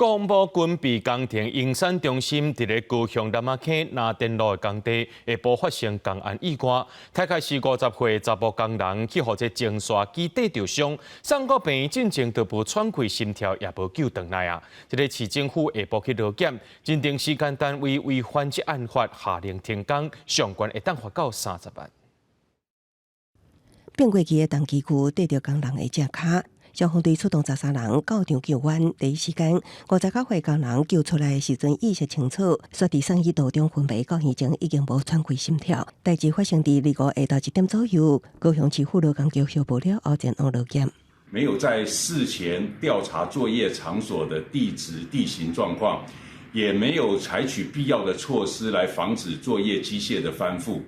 国防部军备工程营产中心伫咧高雄南仔坑拿电路的工地下晡发生公安意外，大概是50岁查甫工人去互这情线基地受伤，送到病院进前都无喘气心跳，也无救回来啊！这个市政府下晡去劳检，认定时间单位违反这案法，下令停工，上悬会当罚到30万。变过期的东基区缀着工人的只脚。消防队出动13人到场救援，第一时间59岁工人救出来的时阵意识清楚，却伫送医途中昏迷，到现前已经无喘气心跳。代志发生伫25下昼1点左右，高雄市府劳工局协报了后前往劳检。没有在事前调查作业场所的地质地形状况，也没有采取必要的措施来防止作业机械的翻覆。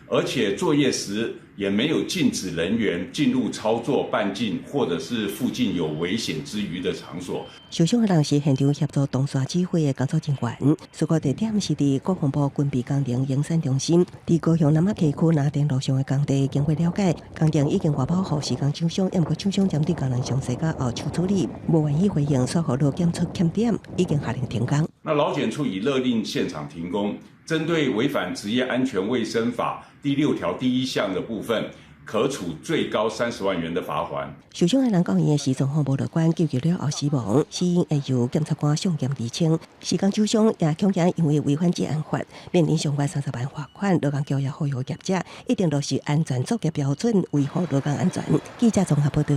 而且作业时也没有禁止人员进入操作半径或者是附近有危险之余的场所。受伤的人是现场协助动线指挥的工作人员。事故地点是伫国防部军备工程营产中心，伫高雄南仔溪区拿电路上的工地。经过了解，工程已经外包予时工厂商，不过厂商针对工人详细甲后续处理，无愿意回应，所予劳检出欠点，已经下令停工。那劳检处已勒令现场停工。针对违反职业安全卫生法第6条第1项的部分，可处最高30万元的罚款。受伤的人到院的时状况无乐观，救急了后死亡，死因会由检察官上检厘清。时工厂商也恐惊因为违反这案法，面临上悬30万罚款。劳工局也呼吁业者一定落实安全作业标准，维护劳工安全。记者综合报道。